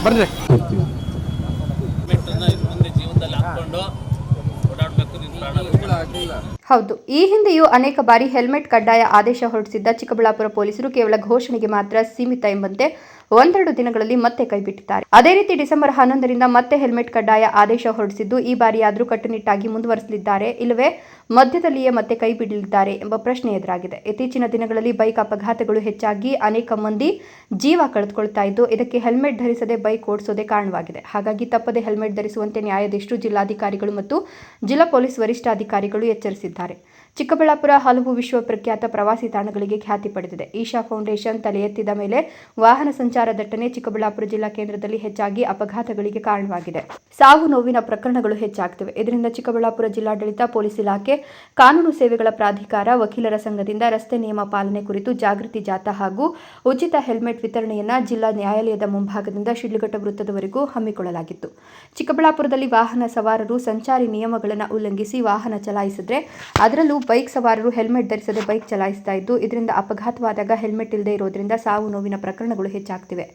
ಬರ್ರಿ. ಹೌದು, ಈ ಹಿಂದೆಯೂ ಅನೇಕ ಬಾರಿ ಹೆಲ್ಮೆಟ್ ಕಡ್ಡಾಯ ಆದೇಶ ಹೊರಡಿಸಿದ್ದ ಚಿಕ್ಕಬಳ್ಳಾಪುರ ಪೊಲೀಸರು ಕೇವಲ ಘೋಷಣೆಗೆ ಮಾತ್ರ ಸೀಮಿತ ಎಂಬಂತೆ ಒಂದೆರಡು ದಿನಗಳಲ್ಲಿ ಮತ್ತೆ ಕೈಬಿಟ್ಟಿದ್ದಾರೆ. ಅದೇ ರೀತಿ ಡಿಸೆಂಬರ್ 11ರಿಂದ ಮತ್ತೆ ಹೆಲ್ಮೆಟ್ ಕಡ್ಡಾಯ ಆದೇಶ ಹೊರಡಿಸಿದ್ದು, ಈ ಬಾರಿಯಾದರೂ ಕಟ್ಟುನಿಟ್ಟಾಗಿ ಮುಂದುವರಿಸಲಿದ್ದಾರೆ, ಇಲ್ಲವೇ ಮಧ್ಯದಲ್ಲಿಯೇ ಮತ್ತೆ ಕೈ ಬಿಡಲಿದ್ದಾರೆ ಎಂಬ ಪ್ರಶ್ನೆ ಎದುರಾಗಿದೆ. ಇತ್ತೀಚಿನ ದಿನಗಳಲ್ಲಿ ಬೈಕ್ ಅಪಘಾತಗಳು ಹೆಚ್ಚಾಗಿ ಅನೇಕ ಮಂದಿ ಜೀವ ಕಳೆದುಕೊಳ್ತಾ ಇದ್ದು, ಇದಕ್ಕೆ ಹೆಲ್ಮೆಟ್ ಧರಿಸದೆ ಬೈಕ್ ಓಡಿಸೋದೇ ಕಾರಣವಾಗಿದೆ. ಹಾಗಾಗಿ ತಪ್ಪದೆ ಹೆಲ್ಮೆಟ್ ಧರಿಸುವಂತೆ ನ್ಯಾಯಾಧೀಶರು, ಜಿಲ್ಲಾಧಿಕಾರಿಗಳು ಮತ್ತು ಜಿಲ್ಲಾ ಪೊಲೀಸ್ ವರಿಷ್ಠಾಧಿಕಾರಿಗಳು ಎಚ್ಚರಿಸಿದ್ದಾರೆ. ಚಿಕ್ಕಬಳ್ಳಾಪುರ ಹಲವು ವಿಶ್ವ ಪ್ರಖ್ಯಾತ ಪ್ರವಾಸಿ ತಾಣಗಳಿಗೆ ಖ್ಯಾತಿ ಪಡೆದಿದೆ. ಈಶಾ ಫೌಂಡೇಶನ್ ತಲೆ ಎತ್ತಿದ ಮೇಲೆ ವಾಹನ ಸಂಚಾರ ದಟ್ಟಣೆ ಚಿಕ್ಕಬಳ್ಳಾಪುರ ಜಿಲ್ಲಾ ಕೇಂದ್ರದಲ್ಲಿ ಹೆಚ್ಚಾಗಿ ಅಪಘಾತಗಳಿಗೆ ಕಾರಣವಾಗಿದೆ. ಸಾವು ನೋವಿನ ಪ್ರಕರಣಗಳು ಹೆಚ್ಚಾಗುತ್ತಿವೆ. ಇದರಿಂದ ಚಿಕ್ಕಬಳ್ಳಾಪುರ ಜಿಲ್ಲಾಡಳಿತ, ಪೊಲೀಸ್ ಇಲಾಖೆ, ಕಾನೂನು ಸೇವೆಗಳ ಪ್ರಾಧಿಕಾರ, ವಕೀಲರ ಸಂಘದಿಂದ ರಸ್ತೆ ನಿಯಮ ಪಾಲನೆ ಕುರಿತು ಜಾಗೃತಿ ಜಾಥಾ ಹಾಗೂ ಉಚಿತ ಹೆಲ್ಮೆಟ್ ವಿತರಣೆಯನ್ನ ಜಿಲ್ಲಾ ನ್ಯಾಯಾಲಯದ ಮುಂಭಾಗದಿಂದ ಶಿಡ್ಲಘಟ್ಟ ವೃತ್ತದವರೆಗೂ ಹಮ್ಮಿಕೊಳ್ಳಲಾಗಿತ್ತು. ಚಿಕ್ಕಬಳ್ಳಾಪುರದಲ್ಲಿ ವಾಹನ ಸವಾರರು ಸಂಚಾರಿ ನಿಯಮಗಳನ್ನು ಉಲ್ಲಂಘಿಸಿ ವಾಹನ ಚಲಾಯಿಸಿದ್ರೆ, ಅದರಲ್ಲೂ ಬೈಕ್ ಸವಾರರು ಹೆಲ್ಮೆಟ್ ಧರಿಸದೆ ಬೈಕ್ ಚಲಾಯಿಸ್ತಾ ಇದ್ದು, ಇದರಿಂದ ಅಪಘಾತವಾದಾಗ ಹೆಲ್ಮೆಟ್ ಇಲ್ಲದೆ ಇರೋದ್ರಿಂದ ಸಾವು ನೋವಿನ ಪ್ರಕರಣಗಳು ಹೆಚ್ಚಾಗ್ತಿವೆ.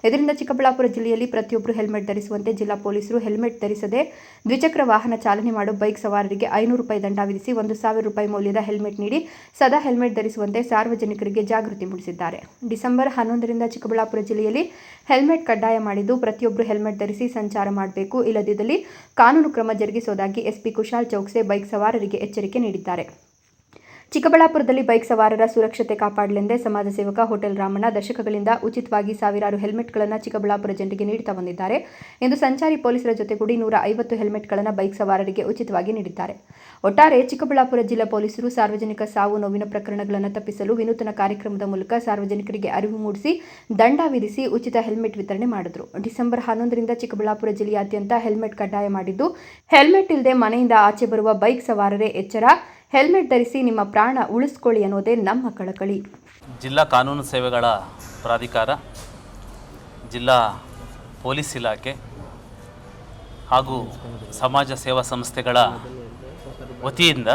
ಇದರಿಂದ ಚಿಕ್ಕಬಳ್ಳಾಪುರ ಜಿಲ್ಲೆಯಲ್ಲಿ ಪ್ರತಿಯೊಬ್ಬರು ಹೆಲ್ಮೆಟ್ ಧರಿಸುವಂತೆ ಜಿಲ್ಲಾ ಪೊಲೀಸರು ಹೆಲ್ಮೆಟ್ ಧರಿಸದೆ ದ್ವಿಚಕ್ರ ವಾಹನ ಚಾಲನೆ ಮಾಡೋ ಬೈಕ್ ಸವಾರರಿಗೆ 500 ರೂಪಾಯಿ ದಂಡ ವಿಧಿಸಿ 1,000 ರೂಪಾಯಿ ಮೌಲ್ಯದ ಹೆಲ್ಮೆಟ್ ನೀಡಿ ಸದಾ ಹೆಲ್ಮೆಟ್ ಧರಿಸುವಂತೆ ಸಾರ್ವಜನಿಕರಿಗೆ ಜಾಗೃತಿ ಮೂಡಿಸಿದ್ದಾರೆ. ಡಿಸೆಂಬರ್ 11ರಿಂದ ಚಿಕ್ಕಬಳ್ಳಾಪುರ ಜಿಲ್ಲೆಯಲ್ಲಿ ಹೆಲ್ಮೆಟ್ ಕಡ್ಡಾಯ ಮಾಡಿದ್ದು, ಪ್ರತಿಯೊಬ್ಬರು ಹೆಲ್ಮೆಟ್ ಧರಿಸಿ ಸಂಚಾರ ಮಾಡಬೇಕು, ಇಲ್ಲದಿದ್ದಲ್ಲಿ ಕಾನೂನು ಕ್ರಮ ಜರುಗಿಸುವುದಾಗಿ ಎಸ್ಪಿ ಕುಶಾಲ್ ಚೌಕ್ಸೆ ಬೈಕ್ ಸವಾರರಿಗೆ ಎಚ್ಚರಿಕೆ ನೀಡಿದ್ದಾರೆ. ಚಿಕ್ಕಬಳ್ಳಾಪುರದಲ್ಲಿ ಬೈಕ್ ಸವಾರರ ಸುರಕ್ಷತೆ ಕಾಪಾಡಲೆಂದೇ ಸಮಾಜ ಸೇವಕ ಹೋಟೆಲ್ ರಾಮಣ್ಣ ದಶಕಗಳಿಂದ ಉಚಿತವಾಗಿ ಸಾವಿರಾರು ಹೆಲ್ಮೆಟ್ಗಳನ್ನು ಚಿಕ್ಕಬಳ್ಳಾಪುರ ಜನರಿಗೆ ನೀಡುತ್ತಾ ಬಂದಿದ್ದಾರೆ. ಇಂದು ಸಂಚಾರಿ ಪೊಲೀಸರ ಜೊತೆಗೂಡಿ 150 ಹೆಲ್ಮೆಟ್ಗಳನ್ನು ಬೈಕ್ ಸವಾರರಿಗೆ ಉಚಿತವಾಗಿ ನೀಡಿದ್ದಾರೆ. ಒಟ್ಟಾರೆ ಚಿಕ್ಕಬಳ್ಳಾಪುರ ಜಿಲ್ಲಾ ಪೊಲೀಸರು ಸಾರ್ವಜನಿಕ ಸಾವು ನೋವಿನ ಪ್ರಕರಣಗಳನ್ನು ತಪ್ಪಿಸಲು ವಿನೂತನ ಕಾರ್ಯಕ್ರಮದ ಮೂಲಕ ಸಾರ್ವಜನಿಕರಿಗೆ ಅರಿವು ಮೂಡಿಸಿ ದಂಡ ವಿಧಿಸಿ ಉಚಿತ ಹೆಲ್ಮೆಟ್ ವಿತರಣೆ ಮಾಡಿದರು. ಡಿಸೆಂಬರ್ 11ರಿಂದ ಚಿಕ್ಕಬಳ್ಳಾಪುರ ಜಿಲ್ಲೆಯಾದ್ಯಂತ ಹೆಲ್ಮೆಟ್ ಕಡ್ಡಾಯ ಮಾಡಿದ್ದು, ಹೆಲ್ಮೆಟ್ ಇಲ್ಲದೆ ಮನೆಯಿಂದ ಆಚೆ ಬರುವ ಬೈಕ್ ಸವಾರರೇ ಎಚ್ಚರ, ಹೆಲ್ಮೆಟ್ ಧರಿಸಿ ನಿಮ್ಮ ಪ್ರಾಣ ಉಳಿಸ್ಕೊಳ್ಳಿ ಅನ್ನೋದೇ ನಮ್ಮ ಕಳಕಳಿ. ಜಿಲ್ಲಾ ಕಾನೂನು ಸೇವೆಗಳ ಪ್ರಾಧಿಕಾರ, ಜಿಲ್ಲಾ ಪೊಲೀಸ್ ಇಲಾಖೆ ಹಾಗೂ ಸಮಾಜ ಸೇವಾ ಸಂಸ್ಥೆಗಳ ವತಿಯಿಂದ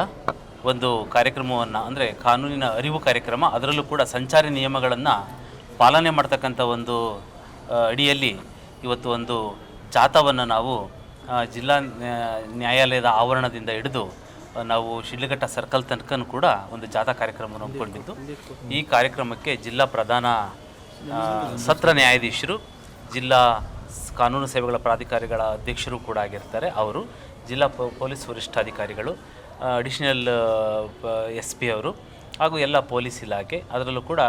ಒಂದು ಕಾರ್ಯಕ್ರಮವನ್ನು, ಅಂದರೆ ಕಾನೂನಿನ ಅರಿವು ಕಾರ್ಯಕ್ರಮ, ಅದರಲ್ಲೂ ಕೂಡ ಸಂಚಾರಿ ನಿಯಮಗಳನ್ನು ಪಾಲನೆ ಮಾಡ್ತಕ್ಕಂಥ ಒಂದು ಅಡಿಯಲ್ಲಿ ಇವತ್ತು ಒಂದು ಜಾಥಾವನ್ನು ನಾವು ಜಿಲ್ಲಾ ನ್ಯಾಯಾಲಯದ ಆವರಣದಿಂದ ಹಿಡಿದು ನಾವು ಶಿಡ್ಲಘಟ್ಟ ಸರ್ಕಲ್ ತನಕ ಕೂಡ ಒಂದು ಜಾಥಾ ಕಾರ್ಯಕ್ರಮವನ್ನು ಹಮ್ಮಿಕೊಂಡಿದ್ದು, ಈ ಕಾರ್ಯಕ್ರಮಕ್ಕೆ ಜಿಲ್ಲಾ ಪ್ರಧಾನ ಸತ್ರ ನ್ಯಾಯಾಧೀಶರು, ಜಿಲ್ಲಾ ಕಾನೂನು ಸೇವೆಗಳ ಪ್ರಾಧಿಕಾರಿಗಳ ಅಧ್ಯಕ್ಷರು ಕೂಡ ಆಗಿರ್ತಾರೆ, ಅವರು ಜಿಲ್ಲಾ ಪೊಲೀಸ್ ವರಿಷ್ಠಾಧಿಕಾರಿಗಳು, ಅಡಿಷನಲ್ SP ಅವರು ಹಾಗೂ ಎಲ್ಲ ಪೊಲೀಸ್ ಇಲಾಖೆ, ಅದರಲ್ಲೂ ಕೂಡ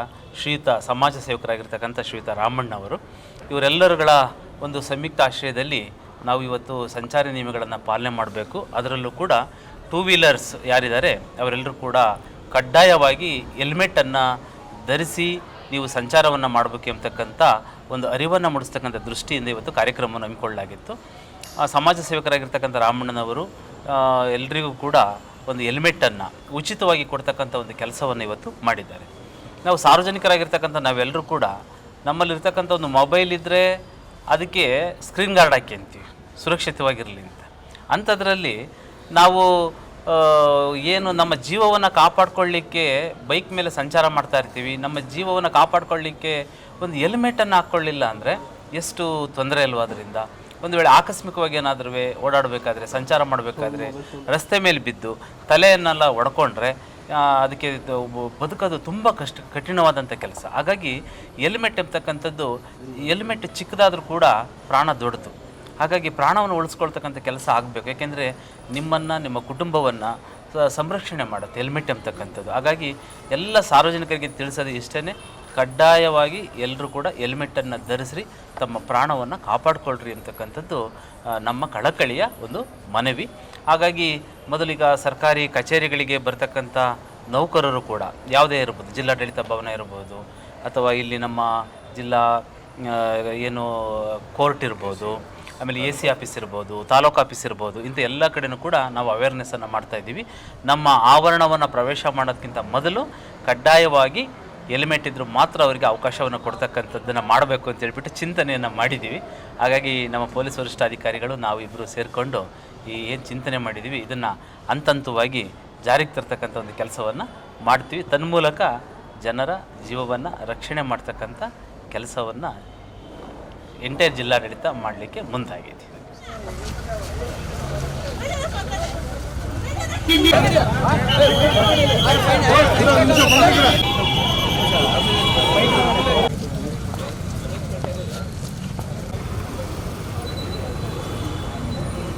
ಶ್ರೀಯುತ ಸಮಾಜ ಸೇವಕರಾಗಿರ್ತಕ್ಕಂಥ ಶ್ರೀಯುತ ರಾಮಣ್ಣ ಅವರು, ಇವರೆಲ್ಲರುಗಳ ಒಂದು ಸಂಯುಕ್ತ ಆಶ್ರಯದಲ್ಲಿ ನಾವು ಇವತ್ತು ಸಂಚಾರಿ ನಿಯಮಗಳನ್ನು ಪಾಲನೆ ಮಾಡಬೇಕು. ಅದರಲ್ಲೂ ಕೂಡ 2 ವೀಲರ್ಸ್ ಯಾರಿದ್ದಾರೆ ಅವರೆಲ್ಲರೂ ಕೂಡ ಕಡ್ಡಾಯವಾಗಿ ಹೆಲ್ಮೆಟನ್ನು ಧರಿಸಿ ನೀವು ಸಂಚಾರವನ್ನು ಮಾಡಬೇಕು ಎಂಬತಕ್ಕಂಥ ಒಂದು ಅರಿವನ್ನು ಮೂಡಿಸ್ತಕ್ಕಂಥ ದೃಷ್ಟಿಯಿಂದ ಇವತ್ತು ಕಾರ್ಯಕ್ರಮವನ್ನು ಹಮ್ಮಿಕೊಳ್ಳಲಾಗಿತ್ತು. ಸಮಾಜ ಸೇವಕರಾಗಿರ್ತಕ್ಕಂಥ ರಾಮಣ್ಣನವರು ಎಲ್ರಿಗೂ ಕೂಡ ಒಂದು ಹೆಲ್ಮೆಟನ್ನು ಉಚಿತವಾಗಿ ಕೊಡ್ತಕ್ಕಂಥ ಒಂದು ಕೆಲಸವನ್ನು ಇವತ್ತು ಮಾಡಿದ್ದಾರೆ. ನಾವು ಸಾರ್ವಜನಿಕರಾಗಿರ್ತಕ್ಕಂಥ ನಾವೆಲ್ಲರೂ ಕೂಡ ನಮ್ಮಲ್ಲಿರ್ತಕ್ಕಂಥ ಒಂದು ಮೊಬೈಲ್ ಇದ್ದರೆ ಅದಕ್ಕೆ ಸ್ಕ್ರೀನ್ ಗಾರ್ಡ್ ಹಾಕ್ಯಂತೀವಿ ಸುರಕ್ಷಿತವಾಗಿರಲಿ ಅಂತ. ಅಂಥದ್ರಲ್ಲಿ ನಾವು ಏನು ನಮ್ಮ ಜೀವವನ್ನು ಕಾಪಾಡ್ಕೊಳ್ಳಿಕ್ಕೆ ಬೈಕ್ ಮೇಲೆ ಸಂಚಾರ ಮಾಡ್ತಾ ಇರ್ತೀವಿ, ನಮ್ಮ ಜೀವವನ್ನು ಕಾಪಾಡ್ಕೊಳ್ಳಿಕ್ಕೆ ಒಂದು ಹೆಲ್ಮೆಟನ್ನು ಹಾಕ್ಕೊಳ್ಳಿಲ್ಲ ಅಂದರೆ ಎಷ್ಟು ತೊಂದರೆ ಅಲ್ವಾ. ಅದರಿಂದ ಒಂದು ವೇಳೆ ಆಕಸ್ಮಿಕವಾಗಿ ಏನಾದರೂ ಓಡಾಡಬೇಕಾದ್ರೆ, ಸಂಚಾರ ಮಾಡಬೇಕಾದ್ರೆ ರಸ್ತೆ ಮೇಲೆ ಬಿದ್ದು ತಲೆಯನ್ನೆಲ್ಲ ಒಡ್ಕೊಂಡ್ರೆ ಅದಕ್ಕೆ ಬದುಕೋದು ತುಂಬ ಕಠಿಣವಾದಂಥ ಕೆಲಸ. ಹಾಗಾಗಿ ಹೆಲ್ಮೆಟ್ ಎಂಬತಕ್ಕಂಥದ್ದು, ಹೆಲ್ಮೆಟ್ ಚಿಕ್ಕದಾದರೂ ಕೂಡ ಪ್ರಾಣ ದೊಡ್ಡದು. ಹಾಗಾಗಿ ಪ್ರಾಣವನ್ನು ಉಳಿಸ್ಕೊಳ್ತಕ್ಕಂಥ ಕೆಲಸ ಆಗಬೇಕು. ಯಾಕೆಂದರೆ ನಿಮ್ಮನ್ನು, ನಿಮ್ಮ ಕುಟುಂಬವನ್ನು ಸಂರಕ್ಷಣೆ ಮಾಡುತ್ತೆ ಹೆಲ್ಮೆಟ್ ಎಂಬತಕ್ಕಂಥದ್ದು. ಹಾಗಾಗಿ ಎಲ್ಲ ಸಾರ್ವಜನಿಕರಿಗೆ ತಿಳಿಸೋದು ಇಷ್ಟೇ, ಕಡ್ಡಾಯವಾಗಿ ಎಲ್ಲರೂ ಕೂಡ ಹೆಲ್ಮೆಟನ್ನು ಧರಿಸ್ರಿ, ತಮ್ಮ ಪ್ರಾಣವನ್ನು ಕಾಪಾಡಿಕೊಳ್ಳ್ರಿ ಅಂತಕ್ಕಂಥದ್ದು ನಮ್ಮ ಕಳಕಳಿಯ ಒಂದು ಮನವಿ. ಹಾಗಾಗಿ ಮೊದಲಿಗ ಸರ್ಕಾರಿ ಕಚೇರಿಗಳಿಗೆ ಬರ್ತಕ್ಕಂಥ ನೌಕರರು ಕೂಡ ಯಾವುದೇ ಇರ್ಬೋದು, ಜಿಲ್ಲಾಡಳಿತ ಭವನ ಇರ್ಬೋದು, ಅಥವಾ ಇಲ್ಲಿ ನಮ್ಮ ಜಿಲ್ಲಾ ಏನು ಕೋರ್ಟ್ ಇರ್ಬೋದು, ಆಮೇಲೆ AC ಆಫೀಸ್ ಇರ್ಬೋದು, ತಾಲೂಕು ಆಫೀಸ್ ಇರ್ಬೋದು, ಇಂಥ ಎಲ್ಲ ಕಡೆಯೂ ಕೂಡ ನಾವು ಅವೇರ್ನೆಸ್ಸನ್ನು ಮಾಡ್ತಾಯಿದ್ದೀವಿ. ನಮ್ಮ ಆವರಣವನ್ನು ಪ್ರವೇಶ ಮಾಡೋದಕ್ಕಿಂತ ಮೊದಲು ಕಡ್ಡಾಯವಾಗಿ ಹೆಲ್ಮೆಟ್ ಇದ್ದರೂ ಮಾತ್ರ ಅವರಿಗೆ ಅವಕಾಶವನ್ನು ಕೊಡ್ತಕ್ಕಂಥದ್ದನ್ನು ಮಾಡಬೇಕು ಅಂತ ಹೇಳ್ಬಿಟ್ಟು ಚಿಂತನೆಯನ್ನು ಮಾಡಿದ್ದೀವಿ. ಹಾಗಾಗಿ ನಮ್ಮ ಪೊಲೀಸ್ ವರಿಷ್ಠಾಧಿಕಾರಿಗಳು ನಾವು ಇಬ್ಬರು ಸೇರಿಕೊಂಡು ಈ ಏನು ಚಿಂತನೆ ಮಾಡಿದ್ದೀವಿ ಇದನ್ನು ಹಂತವಾಗಿ ಜಾರಿಗೆ ತರ್ತಕ್ಕಂಥ ಒಂದು ಕೆಲಸವನ್ನು ಮಾಡ್ತೀವಿ. ತನ್ಮೂಲಕ ಜನರ ಜೀವವನ್ನು ರಕ್ಷಣೆ ಮಾಡ್ತಕ್ಕಂಥ ಕೆಲಸವನ್ನು ಎಂಟೈರ್ ಜಿಲ್ಲಾಡಳಿತ ಮಾಡಲಿಕ್ಕೆ ಮುಂದಾಗಿದೆ.